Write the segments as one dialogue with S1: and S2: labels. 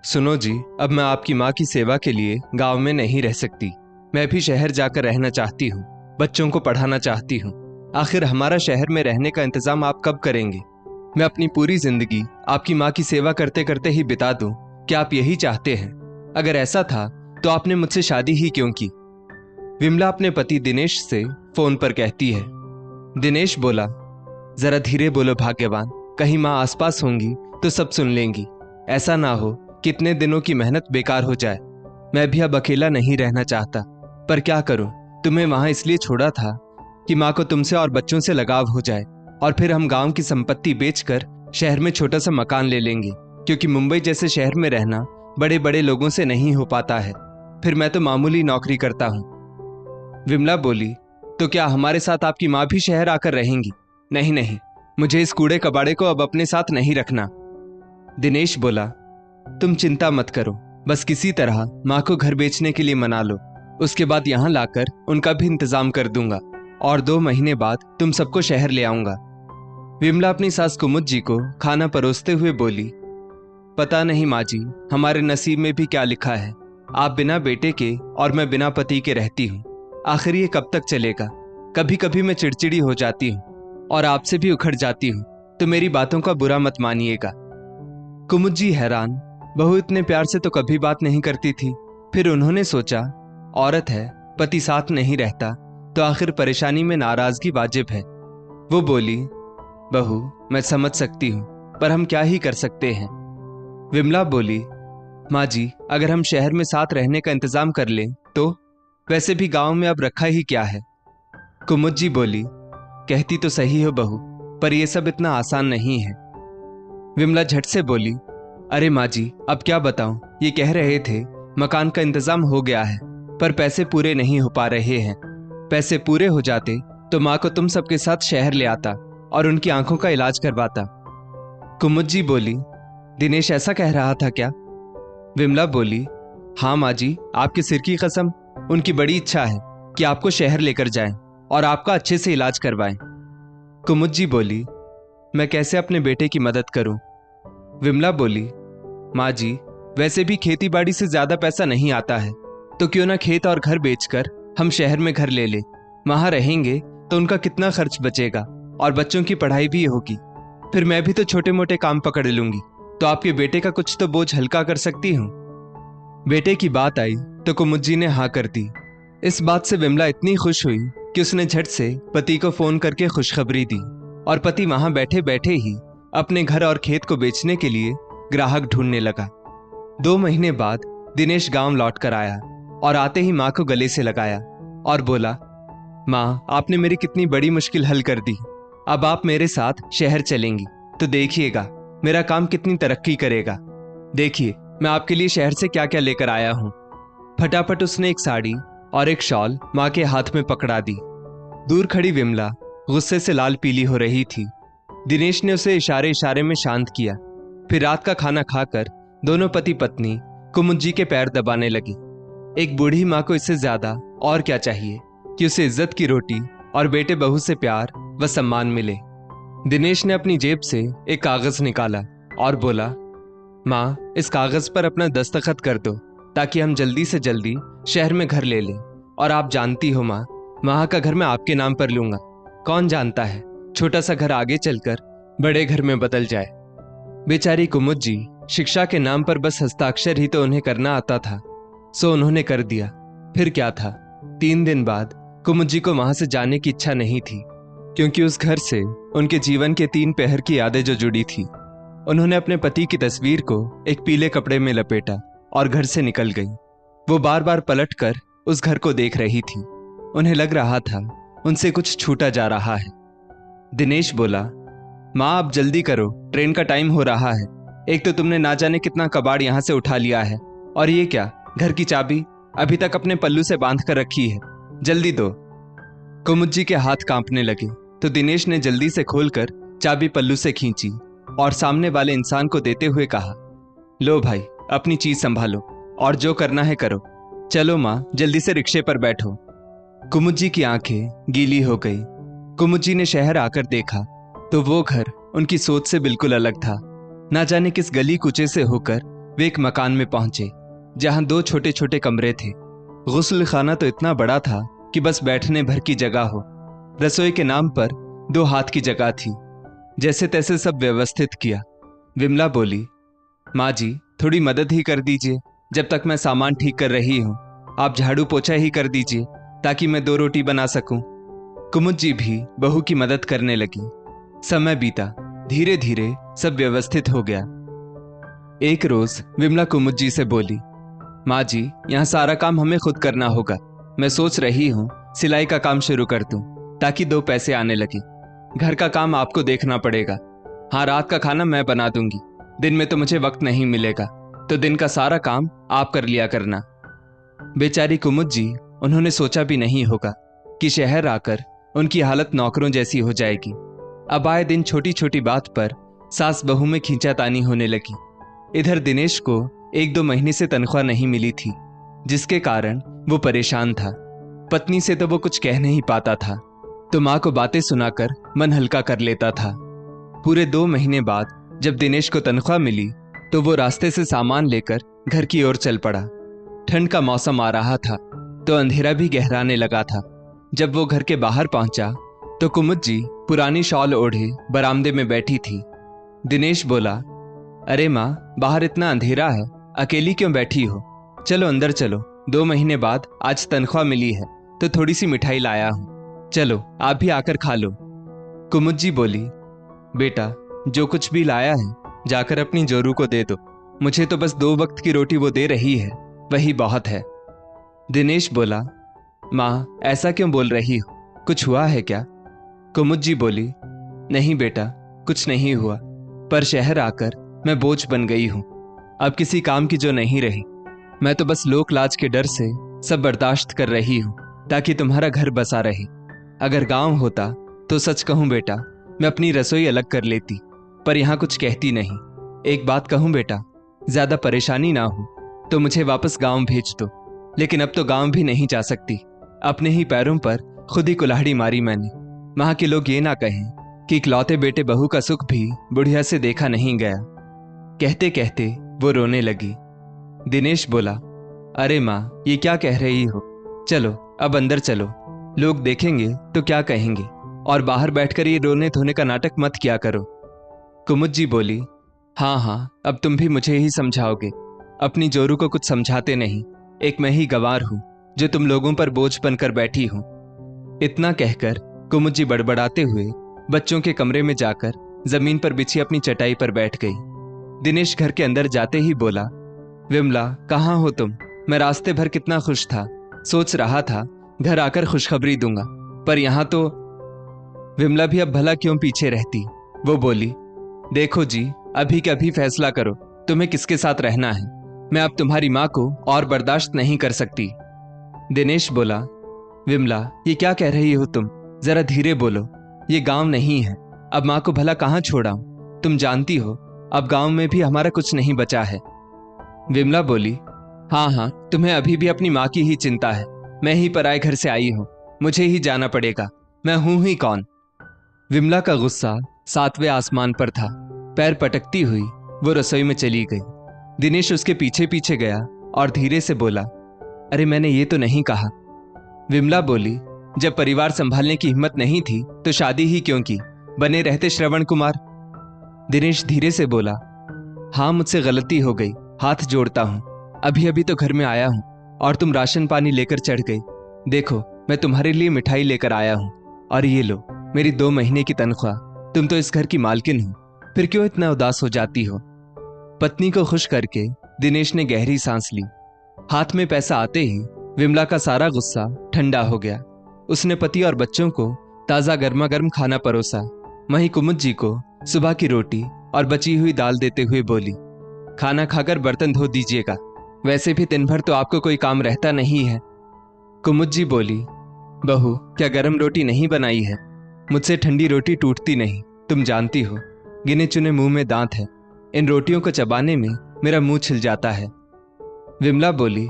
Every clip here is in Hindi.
S1: सुनो जी, अब मैं आपकी माँ की सेवा के लिए गांव में नहीं रह सकती। मैं भी शहर जाकर रहना चाहती हूँ, बच्चों को पढ़ाना चाहती हूँ। आखिर हमारा शहर में रहने का इंतजाम आप कब करेंगे? मैं अपनी पूरी जिंदगी आपकी माँ की सेवा करते करते ही बिता दूं। क्या आप यही चाहते हैं? अगर ऐसा था तो आपने मुझसे शादी ही क्यों की? विमला अपने पति दिनेश से फोन पर कहती है। दिनेश बोला, जरा धीरे बोलो भाग्यवान, कहीं माँ आसपास होंगी तो सब सुन लेंगी। ऐसा ना हो कितने दिनों की मेहनत बेकार हो जाए। मैं भी अब अकेला नहीं रहना चाहता, पर क्या करूं? तुम्हें वहां इसलिए छोड़ा था कि माँ को तुमसे और बच्चों से लगाव हो जाए, और फिर हम गांव की संपत्ति बेचकर शहर में छोटा सा मकान ले लेंगे, क्योंकि मुंबई जैसे शहर में रहना बड़े बड़े लोगों से नहीं हो पाता है। फिर मैं तो मामूली नौकरी करता हूँ। विमला बोली, तो क्या हमारे साथ आपकी माँ भी शहर आकर रहेंगी? नहीं नहीं, मुझे इस कूड़े कबाड़े को अब अपने साथ नहीं रखना। दिनेश बोला, तुम चिंता मत करो, बस किसी तरह माँ को घर बेचने के लिए मना लो, उसके बाद यहाँ लाकर उनका भी इंतजाम कर दूंगा, और 2 महीने बाद तुम सबको शहर ले आऊंगा। विमला अपनी सास कुमुद जी को खाना परोसते हुए बोली, पता नहीं माँ जी, हमारे नसीब में भी क्या लिखा है। आप बिना बेटे के और मैं बिना पति के रहती हूँ। आखिर ये कब तक चलेगा? कभी कभी मैं चिड़चिड़ी हो जाती हूँ और आपसे भी उखड़ जाती हूँ, तो मेरी बातों का बुरा मत मानिएगा। कुमुद जी हैरान, बहू इतने प्यार से तो कभी बात नहीं करती थी। फिर उन्होंने सोचा, औरत है, पति साथ नहीं रहता तो आखिर परेशानी में नाराजगी वाजिब है। वो बोली, बहू मैं समझ सकती हूँ, पर हम क्या ही कर सकते हैं। विमला बोली, माँ जी, अगर हम शहर में साथ रहने का इंतजाम कर लें तो? वैसे भी गांव में अब रखा ही क्या है। कुमुद जी बोली, कहती तो सही हो बहू, पर यह सब इतना आसान नहीं है। विमला झट से बोली, अरे माँ जी, अब क्या बताऊं, ये कह रहे थे मकान का इंतजाम हो गया है, पर पैसे पूरे नहीं हो पा रहे हैं। पैसे पूरे हो जाते तो माँ को तुम सबके साथ शहर ले आता और उनकी आंखों का इलाज करवाता। कुमुद जी बोली, दिनेश ऐसा कह रहा था क्या? विमला बोली, हाँ माँ जी, आपके सिर की कसम, उनकी बड़ी इच्छा है कि आपको शहर लेकर जाएं और आपका अच्छे से इलाज करवाएं। कुमुद जी बोली, मैं कैसे अपने बेटे की मदद करूं? विमला बोली, माँ जी, वैसे भी खेती बाड़ी से ज्यादा पैसा नहीं आता है, तो क्यों ना खेत और घर बेचकर हम शहर में घर ले लें। वहां रहेंगे तो उनका कितना खर्च बचेगा और बच्चों की पढ़ाई भी होगी। फिर मैं भी तो छोटे मोटे काम पकड़ लूंगी, तो आपके बेटे का कुछ तो बोझ हल्का कर सकती हूँ। बेटे की बात आई तो कुमुद जी ने हाँ कर दी। इस बात से विमला इतनी खुश हुई कि उसने झट से पति को फोन करके खुशखबरी दी, और पति वहां बैठे बैठे ही अपने घर और खेत को बेचने के लिए ग्राहक ढूंढने लगा। 2 महीने बाद दिनेश गांव लौट कर आया और आते ही माँ को गले से लगाया और बोला, माँ, आपने मेरी कितनी बड़ी मुश्किल हल कर दी। अब आप मेरे साथ शहर चलेंगी तो देखिएगा मेरा काम कितनी तरक्की करेगा। देखिए मैं आपके लिए शहर से क्या क्या लेकर आया हूँ। फटाफट उसने एक साड़ी और एक शॉल माँ के हाथ में पकड़ा दी। दूर खड़ी विमला गुस्से से लाल पीली हो रही थी। दिनेश ने उसे इशारे इशारे में शांत किया। फिर रात का खाना खाकर दोनों पति पत्नी कुमुद जी के पैर दबाने लगी। एक बूढ़ी माँ को इससे ज्यादा और क्या चाहिए कि उसे इज्जत की रोटी और बेटे बहू से प्यार व सम्मान मिले। दिनेश ने अपनी जेब से एक कागज निकाला और बोला, माँ, इस कागज पर अपना दस्तखत कर दो ताकि हम जल्दी से जल्दी शहर में घर ले लें। और आप जानती हो माँ, वहां का घर मैं आपके नाम पर लूंगा। कौन जानता है, छोटा सा घर आगे चलकर बड़े घर में बदल जाए। बेचारी कुमुद जी शिक्षा के नाम पर बस हस्ताक्षर ही तो उन्हें करना आता था, सो उन्होंने कर दिया। फिर क्या था, 3 दिन बाद कुमुद जी को वहां से जाने की इच्छा नहीं थी, क्योंकि उस घर से उनके जीवन के 3 पहर की यादें जो जुड़ी थी। उन्होंने अपने पति की तस्वीर को एक पीले कपड़े में लपेटा और घर से निकल गई। वो बार बार पलट कर उस घर को देख रही थी। उन्हें लग रहा था उनसे कुछ छूटा जा रहा है। दिनेश बोला, माँ, अब जल्दी करो, ट्रेन का टाइम हो रहा है। एक तो तुमने ना जाने कितना कबाड़ यहाँ से उठा लिया है, और ये क्या, घर की चाबी अभी तक अपने पल्लू से बांध कर रखी है, जल्दी दो। कुमुद जी के हाथ कांपने लगे तो दिनेश ने जल्दी से खोलकर चाबी पल्लू से खींची और सामने वाले इंसान को देते हुए कहा, लो भाई, अपनी चीज संभालो और जो करना है करो। चलो माँ, जल्दी से रिक्शे पर बैठो। कुमुद जी की आंखें गीली हो गई। कुमुद जी ने शहर आकर देखा तो वो घर उनकी सोच से बिल्कुल अलग था। ना जाने किस गली कूचे से होकर वे एक मकान में पहुंचे जहां 2 छोटे छोटे कमरे थे। गुस्ल खाना तो इतना बड़ा था कि बस बैठने भर की जगह हो। रसोई के नाम पर 2 हाथ की जगह थी। जैसे तैसे सब व्यवस्थित किया। विमला बोली, माँ जी थोड़ी मदद ही कर दीजिए, जब तक मैं सामान ठीक कर रही हूँ। आप झाड़ू पोछा ही कर दीजिए ताकि मैं 2 रोटी बना सकूं। कुमुद जी भी बहू की मदद करने लगी। समय बीता, धीरे धीरे सब व्यवस्थित हो गया। एक रोज विमला कुमुद जी से बोली, माँ जी यहाँ सारा काम हमें खुद करना होगा। मैं सोच रही हूँ सिलाई का काम शुरू कर दूं ताकि 2 पैसे आने लगे। घर का काम आपको देखना पड़ेगा। हाँ, रात का खाना मैं बना दूंगी। दिन में तो मुझे वक्त नहीं मिलेगा, तो दिन का सारा काम आप कर लिया करना। बेचारी कुमुद जी, उन्होंने सोचा भी नहीं होगा कि शहर आकर उनकी हालत नौकरों जैसी हो जाएगी। अब आए दिन छोटी छोटी बात पर सास बहू में खींचातानी होने लगी। इधर दिनेश को 1-2 महीने से तनख्वाह नहीं मिली थी, जिसके कारण वो परेशान था। पत्नी से तो वो कुछ कह नहीं पाता था, तो माँ को बातें सुनाकर मन हल्का कर लेता था। पूरे 2 महीने बाद जब दिनेश को तनख्वाह मिली तो वो रास्ते से सामान लेकर घर की ओर चल पड़ा। ठंड का मौसम आ रहा था तो अंधेरा भी गहराने लगा था। जब वो घर के बाहर पहुंचा तो कुमुद जी पुरानी शॉल ओढ़े बरामदे में बैठी थी। दिनेश बोला, अरे माँ, बाहर इतना अंधेरा है, अकेली क्यों बैठी हो? चलो अंदर चलो, 2 महीने बाद आज तनख्वाह मिली है तो थोड़ी सी मिठाई लाया हूं, चलो आप भी आकर खा लो। कुमुद जी बोली, बेटा जो कुछ भी लाया है जाकर अपनी जोरू को दे दो। मुझे तो बस 2 वक्त की रोटी वो दे रही है, वही बहुत है। दिनेश बोला, माँ ऐसा क्यों बोल रही हो, कुछ हुआ है क्या? कुमुद जी बोली, नहीं बेटा, कुछ नहीं हुआ, पर शहर आकर मैं बोझ बन गई हूं। अब किसी काम की जो नहीं रही। मैं तो बस लोक लाज के डर से सब बर्दाश्त कर रही हूं ताकि तुम्हारा घर बसा रहे। अगर गांव होता तो सच कहूं बेटा, मैं अपनी रसोई अलग कर लेती, पर यहां कुछ कहती नहीं। एक बात कहूं बेटा, ज्यादा परेशानी ना हो तो मुझे वापस गांव भेज दो। लेकिन अब तो गांव भी नहीं जा सकती। अपने ही पैरों पर खुद ही कुल्हाड़ी मारी मैंने। वहां के लोग ये ना कहें कि इकलौते बेटे बहू का सुख भी बुढ़िया से देखा नहीं गया। कहते कहते वो रोने लगी। दिनेश बोला, अरे माँ, ये क्या कह रही हो? चलो अब अंदर चलो, लोग देखेंगे तो क्या कहेंगे, और बाहर बैठकर ये रोने धोने का नाटक मत किया करो। कुमुद जी बोली, हाँ हाँ, अब तुम भी मुझे ही समझाओगे। अपनी जोरू को कुछ समझाते नहीं, एक मैं ही गंवार हूं जो तुम लोगों पर बोझ बनकर बैठी हूं। इतना कहकर कुमुद जी बड़बड़ाते हुए बच्चों के कमरे में जाकर जमीन पर बिछी अपनी चटाई पर बैठ गई। दिनेश घर के अंदर जाते ही बोला, विमला कहाँ हो तुम? मैं रास्ते भर कितना खुश था, सोच रहा था घर आकर खुशखबरी दूंगा, पर यहां तो। विमला भी अब भला क्यों पीछे रहती। वो बोली, देखो जी, अभी के अभी फैसला करो तुम्हें किसके साथ रहना है। मैं अब तुम्हारी माँ को और बर्दाश्त नहीं कर सकती। दिनेश बोला, विमला ये क्या कह रही हो तुम? जरा धीरे बोलो, ये गांव नहीं है। अब माँ को भला कहाँ छोड़ाऊं? तुम जानती हो अब गांव में भी हमारा कुछ नहीं बचा है। विमला बोली, हाँ हाँ, तुम्हें अभी भी अपनी माँ की ही चिंता है। मैं ही पराए घर से आई हूं, मुझे ही जाना पड़ेगा। मैं हूं ही कौन? विमला का गुस्सा 7वें आसमान पर था। पैर पटकती हुई वो रसोई में चली गई। दिनेश उसके पीछे पीछे गया और धीरे से बोला, अरे मैंने ये तो नहीं कहा। विमला बोली, जब परिवार संभालने की हिम्मत नहीं थी तो शादी ही क्यों की, बने रहते श्रवण कुमार। दिनेश धीरे से बोला, हाँ मुझसे गलती हो गई, हाथ जोड़ता हूं। अभी अभी तो घर में आया हूं और तुम राशन पानी लेकर चढ़ गई। देखो मैं तुम्हारे लिए मिठाई लेकर आया हूं, और ये लो मेरी 2 महीने की तनख्वाह। तुम तो इस घर की मालकिन हो, फिर क्यों इतना उदास हो जाती हो? पत्नी को खुश करके दिनेश ने गहरी सांस ली। हाथ में पैसा आते ही विमला का सारा गुस्सा ठंडा हो गया। उसने पति और बच्चों को ताजा गर्मा गर्म खाना परोसा। वहीं कुमुद जी को सुबह की रोटी और बची हुई दाल देते हुए बोली, खाना खाकर बर्तन धो दीजिएगा, वैसे भी दिन भर तो आपको कोई काम रहता नहीं है। कुमुद जी बोली, बहू क्या गर्म रोटी नहीं बनाई है? मुझसे ठंडी रोटी टूटती नहीं, तुम जानती हो। गिने चुने मुंह में दांत है, इन रोटियों को चबाने में मेरा मुंह छिल जाता है। विमला बोली,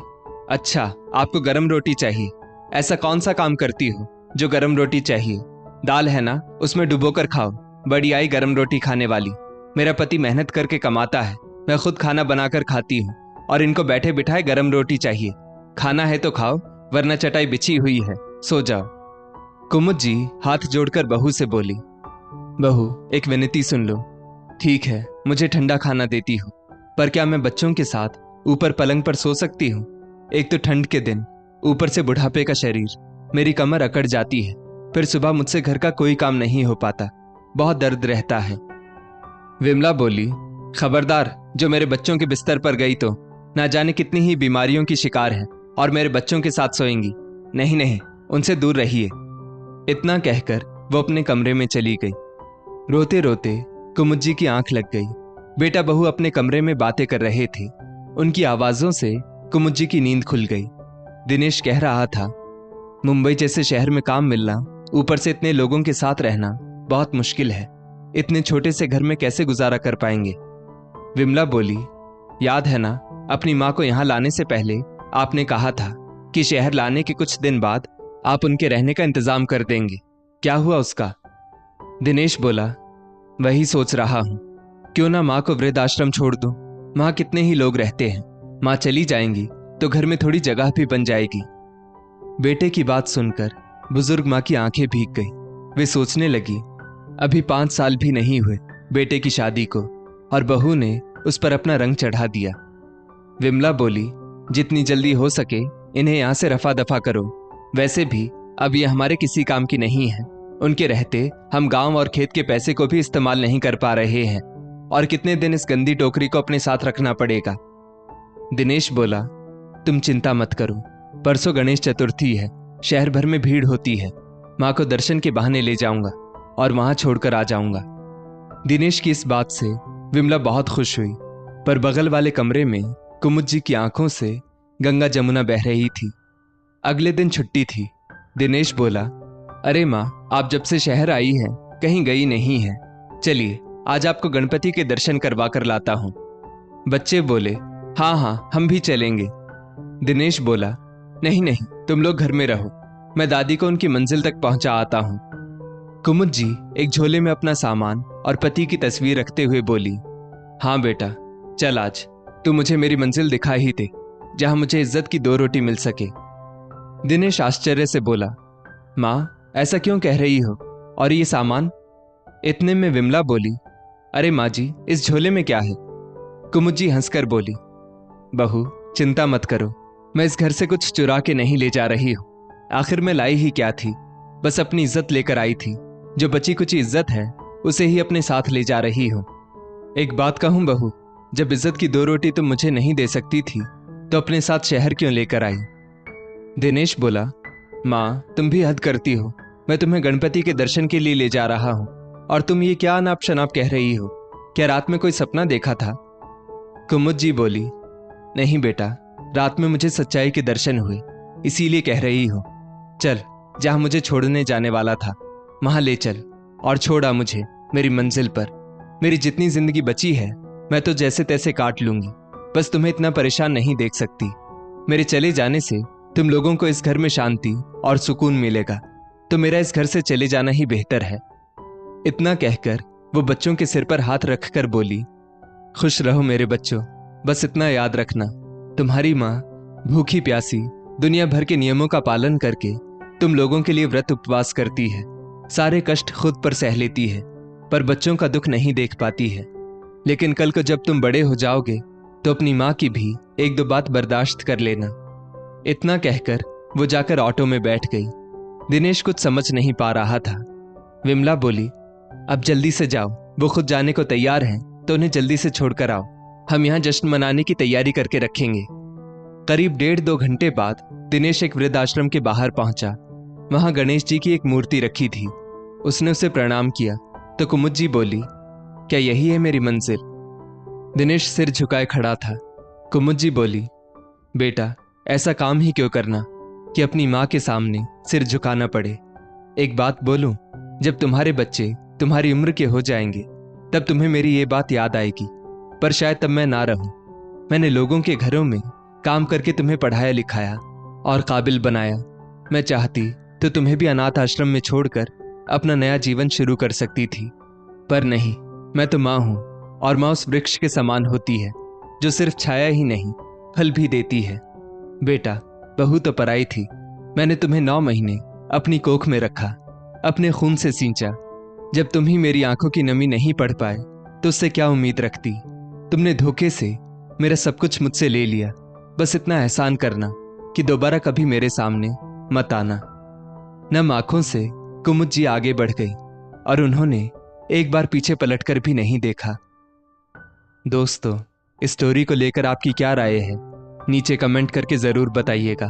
S1: अच्छा आपको गर्म रोटी चाहिए? ऐसा कौन सा काम करती हो जो गर्म रोटी चाहिए? दाल है ना, उसमें डुबोकर खाओ, बड़ी आई गर्म रोटी खाने वाली। मेरा पति मेहनत करके कमाता है, मैं खुद खाना बनाकर खाती हूँ और इनको बैठे बिठाए गरम रोटी चाहिए। खाना है तो खाओ, वरना चटाई बिछी हुई है, सो जाओ। कुमुद जी हाथ जोड़कर बहू से बोली, बहू एक विनती सुन लो। ठीक है, मुझे ठंडा खाना देती हूँ, पर क्या मैं बच्चों के साथ ऊपर पलंग पर सो सकती हूँ? एक तो ठंड के दिन, ऊपर से बुढ़ापे का शरीर, मेरी कमर अकड़ जाती है। फिर सुबह मुझसे घर का कोई काम नहीं हो पाता, बहुत दर्द रहता है। विमला बोली, खबरदार, जो मेरे बच्चों के बिस्तर पर गई तो ना जाने कितनी ही बीमारियों की शिकार है और मेरे बच्चों के साथ सोएंगी। नहीं नहीं, उनसे दूर रहिए। इतना कहकर वो अपने कमरे में चली गई। रोते रोते कुमुद जी की आंख लग गई। बेटा बहू अपने कमरे में बातें कर रहे थे। उनकी आवाजों से कुमुद जी की नींद खुल गई। दिनेश कह रहा था, मुंबई जैसे शहर में काम मिलना, ऊपर से इतने लोगों के साथ रहना बहुत मुश्किल है। इतने छोटे से घर में कैसे गुजारा कर पाएंगे? विमला बोली, याद है ना, अपनी माँ को यहाँ लाने से पहले आपने कहा था कि शहर लाने के कुछ दिन बाद आप उनके रहने का इंतजाम कर देंगे। क्या हुआ उसका? दिनेश बोला, वही सोच रहा हूं, क्यों ना माँ को वृद्धाश्रम छोड़ दूं। माँ कितने ही लोग रहते हैं, माँ चली जाएंगी तो घर में थोड़ी जगह भी बन जाएगी। बेटे की बात सुनकर बुजुर्ग माँ की आंखें भीग गई। वे सोचने लगी, अभी 5 साल भी नहीं हुए बेटे की शादी को, और बहू ने उस पर अपना रंग चढ़ा दिया। विमला बोली, जितनी जल्दी हो सके इन्हें यहां से रफा दफा करो। वैसे भी अब ये हमारे किसी काम की नहीं है। उनके रहते हम गांव और खेत के पैसे को भी इस्तेमाल नहीं कर पा रहे हैं, और कितने दिन इस गंदी टोकरी को अपने साथ रखना पड़ेगा। दिनेश बोला, तुम चिंता मत करो, परसों गणेश चतुर्थी है, शहर भर में भीड़ होती है। माँ को दर्शन के बहाने ले जाऊंगा और वहां छोड़कर आ जाऊंगा। दिनेश की इस बात से विमला बहुत खुश हुई, पर बगल वाले कमरे में कुमुद जी की आंखों से गंगा जमुना बह रही थी। अगले दिन छुट्टी थी। दिनेश बोला, अरे माँ, आप जब से शहर आई हैं कहीं गई नहीं है। चलिए आज आपको गणपति के दर्शन करवा कर लाता हूँ। बच्चे बोले, हाँ हाँ, हम भी चलेंगे। दिनेश बोला, नहीं नहीं, तुम लोग घर में रहो, मैं दादी को उनकी मंजिल तक पहुंचा आता हूँ। कुमुद जी एक झोले में अपना सामान और पति की तस्वीर रखते हुए बोली, हाँ बेटा, चल आज तू मुझे मेरी मंजिल दिखा ही दे, जहां मुझे इज्जत की 2 रोटी मिल सके। दिनेश आश्चर्य से बोला, माँ ऐसा क्यों कह रही हो, और ये सामान? इतने में विमला बोली, अरे माँ जी, इस झोले में क्या है? कुमुद जी हंसकर बोली, बहू चिंता मत करो, मैं इस घर से कुछ चुरा के नहीं ले जा रही हूं। आखिर मैं लाई ही क्या थी, बस अपनी इज्जत लेकर आई थी। जो बची कुछ इज्जत है उसे ही अपने साथ ले जा रही हूं। एक बात कहूं बहू, जब इज्जत की 2 रोटी तुम मुझे नहीं दे सकती थी तो अपने साथ शहर क्यों लेकर आई? दिनेश बोला, माँ तुम भी हद करती हो, मैं तुम्हें गणपति के दर्शन के लिए ले जा रहा हूं, और तुम ये क्या अनाप शनाप कह रही हो? क्या रात में कोई सपना देखा था? कुमुद जी बोली, नहीं बेटा, रात में मुझे सच्चाई के दर्शन हुए, इसीलिए कह रही हूं। चल, जहां मुझे छोड़ने जाने वाला था वहां ले चल, और छोड़ा मुझे मेरी मंजिल पर। मेरी जितनी जिंदगी बची है मैं तो जैसे तैसे काट लूंगी, बस तुम्हें इतना परेशान नहीं देख सकती। मेरे चले जाने से तुम लोगों को इस घर में शांति और सुकून मिलेगा, तो मेरा इस घर से चले जाना ही बेहतर है। इतना कहकर वो बच्चों के सिर पर हाथ रखकर बोली, खुश रहो मेरे बच्चों, बस इतना याद रखना, तुम्हारी माँ भूखी प्यासी दुनिया भर के नियमों का पालन करके तुम लोगों के लिए व्रत उपवास करती है, सारे कष्ट खुद पर सह लेती है, पर बच्चों का दुख नहीं देख पाती है। लेकिन कल को जब तुम बड़े हो जाओगे तो अपनी माँ की भी 1-2 बात बर्दाश्त कर लेना। इतना कहकर वो जाकर ऑटो में बैठ गई। दिनेश कुछ समझ नहीं पा रहा था। विमला बोली, अब जल्दी से जाओ, वो खुद जाने को तैयार हैं, तो उन्हें जल्दी से छोड़कर आओ, हम यहाँ जश्न मनाने की तैयारी करके रखेंगे। करीब 1.5-2 घंटे बाद दिनेश एक वृद्धाश्रम के बाहर पहुंचा। वहां गणेश जी की एक मूर्ति रखी थी। उसने उसे प्रणाम किया तो कुमुद जी बोली, क्या यही है मेरी मंजिल? दिनेश सिर झुकाए खड़ा था। कुमुद जी बोली, बेटा ऐसा काम ही क्यों करना कि अपनी माँ के सामने सिर झुकाना पड़े। एक बात बोलूं, जब तुम्हारे बच्चे तुम्हारी उम्र के हो जाएंगे तब तुम्हें मेरी ये बात याद आएगी, पर शायद तब मैं ना रहूं। मैंने लोगों के घरों में काम करके तुम्हें पढ़ाया लिखाया और काबिल बनाया। मैं चाहती तो तुम्हें भी अनाथ आश्रम में छोड़कर अपना नया जीवन शुरू कर सकती थी, पर नहीं, मैं तो माँ हूं, और माँ उस वृक्ष के समान होती है जो सिर्फ छाया ही नहीं फल भी देती है। बेटा, बहू तो पराई थी, मैंने तुम्हें 9 महीने अपनी कोख में रखा, अपने खून से सींचा। जब तुम ही मेरी आंखों की नमी नहीं पढ़ पाए तो उससे क्या उम्मीद रखती। तुमने धोखे से मेरा सब कुछ मुझसे ले लिया। बस इतना एहसान करना कि दोबारा कभी मेरे सामने मत आना। नम आंखों से कुमुद जी आगे बढ़ गई और उन्होंने एक बार पीछे पलटकर भी नहीं देखा। दोस्तों, इस स्टोरी को लेकर आपकी क्या राय है, नीचे कमेंट करके जरूर बताइएगा।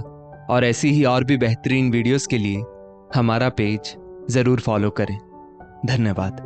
S1: और ऐसी ही और भी बेहतरीन वीडियोस के लिए हमारा पेज जरूर फॉलो करें। धन्यवाद।